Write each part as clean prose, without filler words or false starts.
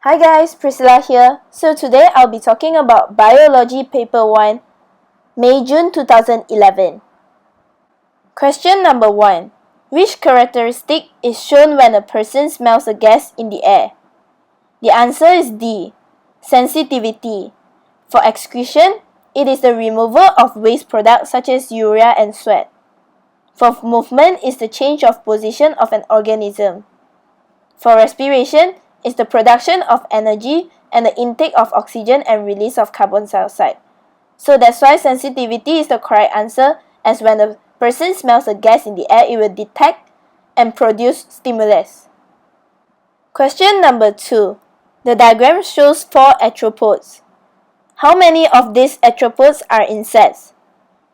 Hi guys, Priscilla here. So today I'll be talking about Biology Paper 1, May-June 2011. Question number 1. Which characteristic is shown when a person smells a gas in the air? The answer is D. Sensitivity. For excretion, it is the removal of waste products such as urea and sweat. For movement, is the change of position of an organism. For respiration, is the production of energy and the intake of oxygen and release of carbon dioxide. So that's why sensitivity is the correct answer, as when a person smells a gas in the air, it will detect and produce stimulus. Question number 2. The diagram shows 4 arthropods. How many of these arthropods are insects?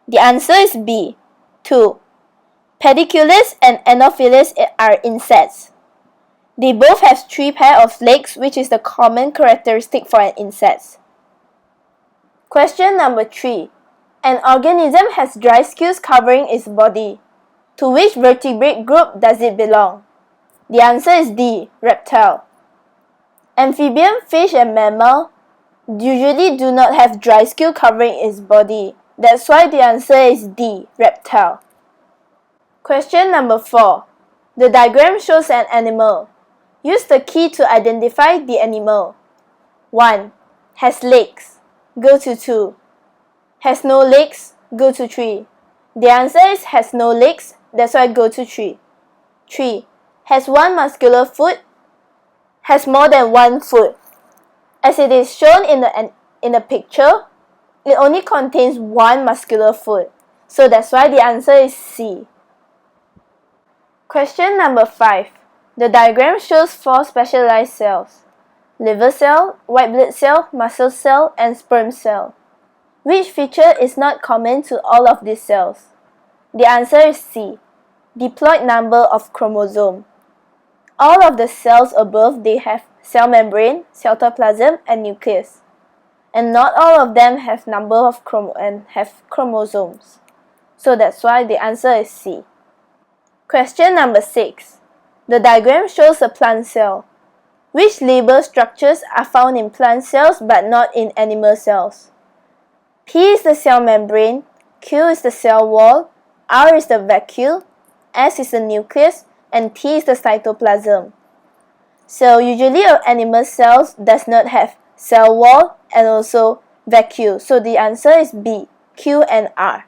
The answer is B. 2. Pedicellus and Anopheles are insects. They both have 3 pairs of legs, which is the common characteristic for an insect. Question number 3. An organism has dry scales covering its body. To which vertebrate group does it belong? The answer is D. Reptile. Amphibian, fish and mammal usually do not have dry scale covering its body. That's why the answer is D. Reptile. Question number 4. The diagram shows an animal. Use the key to identify the animal. 1. Has legs. Go to 2. Has no legs. Go to 3. The answer is has no legs, that's why go to 3. 3. Has one muscular foot. Has more than one foot. As it is shown in the picture, it only contains one muscular foot. So that's why the answer is C. Question number 5. The diagram shows 4 specialized cells: liver cell, white blood cell, muscle cell, and sperm cell. Which feature is not common to all of these cells? The answer is C. Diploid number of chromosome. All of the cells above, they have cell membrane, cytoplasm, and nucleus. And not all of them have number of chromosomes. So that's why the answer is C. Question number 6. The diagram shows a plant cell. Which label structures are found in plant cells but not in animal cells? P is the cell membrane, Q is the cell wall, R is the vacuole, S is the nucleus, and T is the cytoplasm. So usually animal cells does not have cell wall and also vacuole. So the answer is B, Q and R.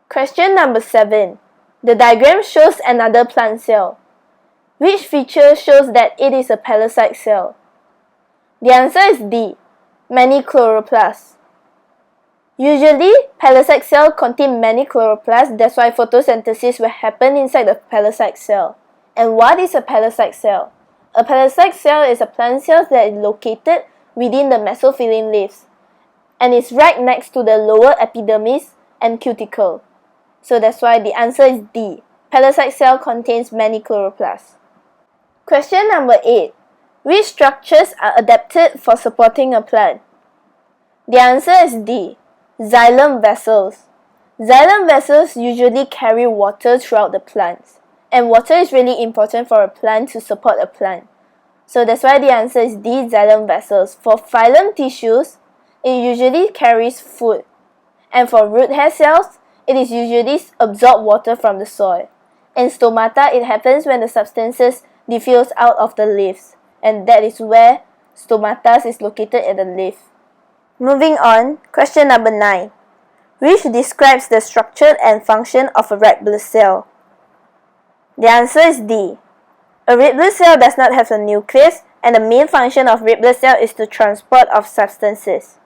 Question number 7. The diagram shows another plant cell. Which feature shows that it is a parasite cell? The answer is D. Many chloroplasts. Usually, parasite cells contain many chloroplasts, that's why photosynthesis will happen inside the parasite cell. And what is a parasite cell? A parasite cell is a plant cell that is located within the mesophyllin leaves and is right next to the lower epidermis and cuticle. So that's why the answer is D. Parasite cell contains many chloroplasts. Question number 8. Which structures are adapted for supporting a plant? The answer is D. Xylem vessels. Xylem vessels usually carry water throughout the plants. And water is really important for a plant to support a plant. So that's why the answer is D. Xylem vessels. For phylum tissues, it usually carries food. And for root hair cells, it is usually absorb water from the soil. In stomata, it happens when the substances diffuse out of the leaves, and that is where stomatas is located in the leaf. Moving on, question number 9. Which describes the structure and function of a red blood cell? The answer is D. A red blood cell does not have a nucleus, and the main function of red blood cell is to transport of substances.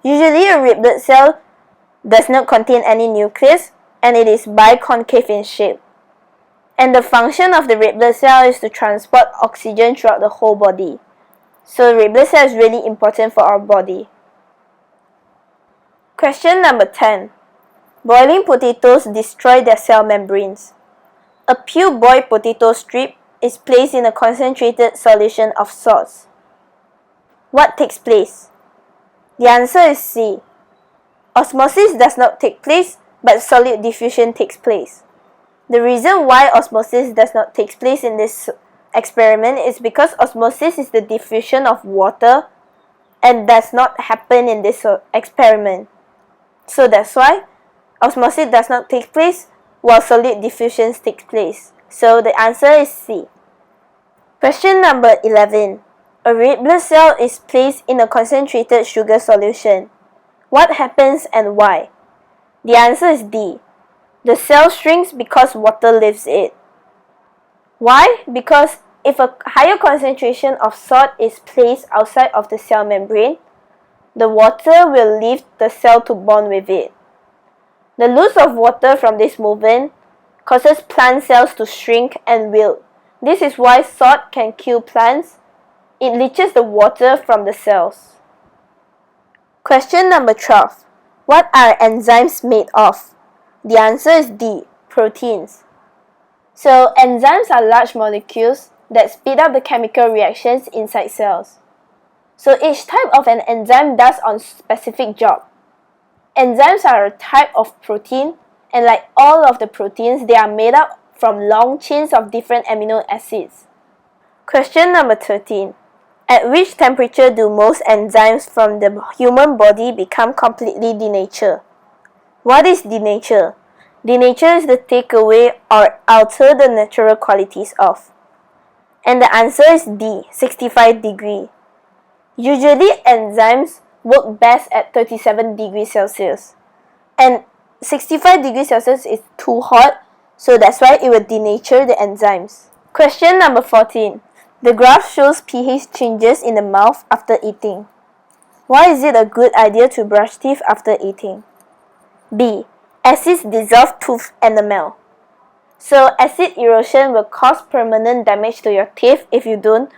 Usually, a red blood cell does not contain any nucleus, and it is biconcave in shape. And the function of the red blood cell is to transport oxygen throughout the whole body. So red blood cell is really important for our body. Question number 10. Boiling potatoes destroy their cell membranes. A pure boiled potato strip is placed in a concentrated solution of salts. What takes place? The answer is C. Osmosis does not take place, but solid diffusion takes place. The reason why osmosis does not take place in this experiment is because osmosis is the diffusion of water and does not happen in this experiment. So that's why osmosis does not take place while solid diffusion takes place. So the answer is C. Question number 11. A red blood cell is placed in a concentrated sugar solution. What happens and why? The answer is D. The cell shrinks because water leaves it. Why? Because if a higher concentration of salt is placed outside of the cell membrane, the water will leave the cell to bond with it. The loss of water from this movement causes plant cells to shrink and wilt. This is why salt can kill plants. It leaches the water from the cells. Question number 12. What are enzymes made of? The answer is D. Proteins. So enzymes are large molecules that speed up the chemical reactions inside cells. So each type of an enzyme does a specific job. Enzymes are a type of protein, and like all of the proteins, they are made up from long chains of different amino acids. Question number 13. At which temperature do most enzymes from the human body become completely denatured? What is denature? Denature is the take away or alter the natural qualities of. And the answer is D, 65 degrees. Usually enzymes work best at 37 degrees Celsius. And 65 degrees Celsius is too hot, so that's why it will denature the enzymes. Question number 14. The graph shows pH changes in the mouth after eating. Why is it a good idea to brush teeth after eating? B. Acids dissolve tooth enamel. So acid erosion will cause permanent damage to your teeth if you don't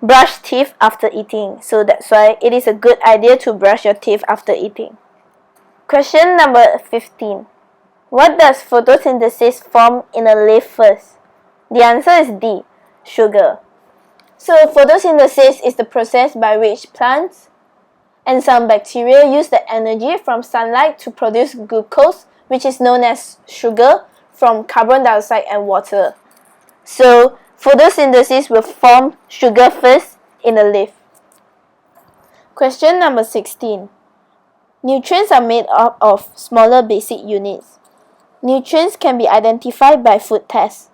brush teeth after eating. So that's why it is a good idea to brush your teeth after eating. Question number 15. What does photosynthesis form in a leaf first? The answer is D. Sugar. So photosynthesis is the process by which plants and some bacteria use the energy from sunlight to produce glucose, which is known as sugar, from carbon dioxide and water. So photosynthesis will form sugar first in a leaf. Question number 16. Nutrients are made up of smaller basic units. Nutrients can be identified by food tests.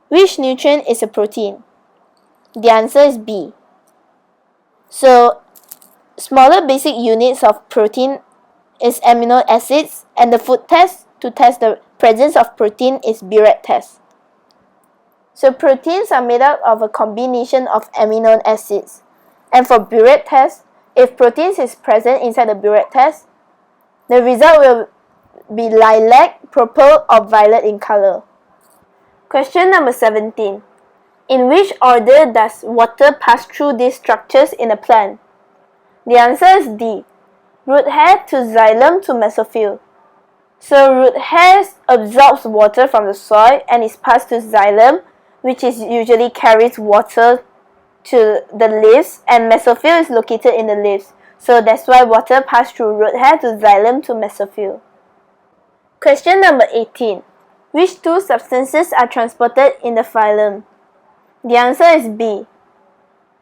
Which nutrient is a protein? The answer is B. So smaller basic units of protein is amino acids, and the food test to test the presence of protein is Burette test. So proteins are made up of a combination of amino acids. And for Burette test, if proteins is present inside the Burette test, the result will be lilac, purple, or violet in color. Question number 17. In which order does water pass through these structures in a plant? The answer is D. Root hair to xylem to mesophyll. So root hair absorbs water from the soil and is passed to xylem, which is usually carries water to the leaves, and mesophyll is located in the leaves. So that's why water passes through root hair to xylem to mesophyll. Question number 18. Which two substances are transported in the phylum? The answer is B.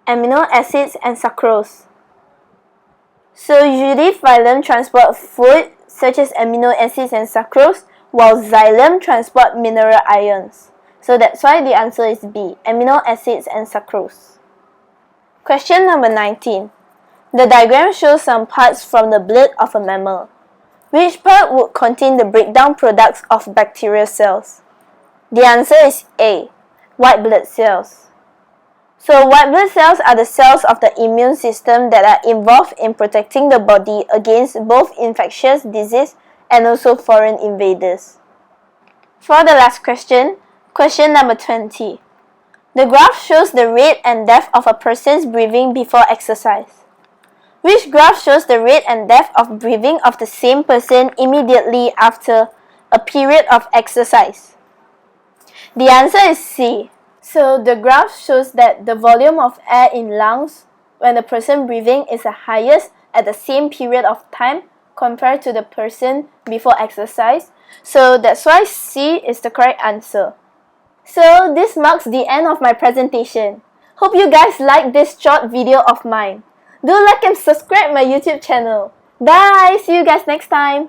Amino acids and sucrose. So usually phylum transport food such as amino acids and sucrose, while xylem transport mineral ions. So that's why the answer is B, amino acids and sucrose. Question number 19. The diagram shows some parts from the blood of a mammal. Which part would contain the breakdown products of bacterial cells? The answer is A, white blood cells. So white blood cells are the cells of the immune system that are involved in protecting the body against both infectious disease and also foreign invaders. For the last question, question number 20. The graph shows the rate and depth of a person's breathing before exercise. Which graph shows the rate and depth of breathing of the same person immediately after a period of exercise? The answer is C. So the graph shows that the volume of air in lungs when the person breathing is the highest at the same period of time compared to the person before exercise. So that's why C is the correct answer. So this marks the end of my presentation. Hope you guys like this short video of mine. Do like and subscribe my YouTube channel. Bye! See you guys next time!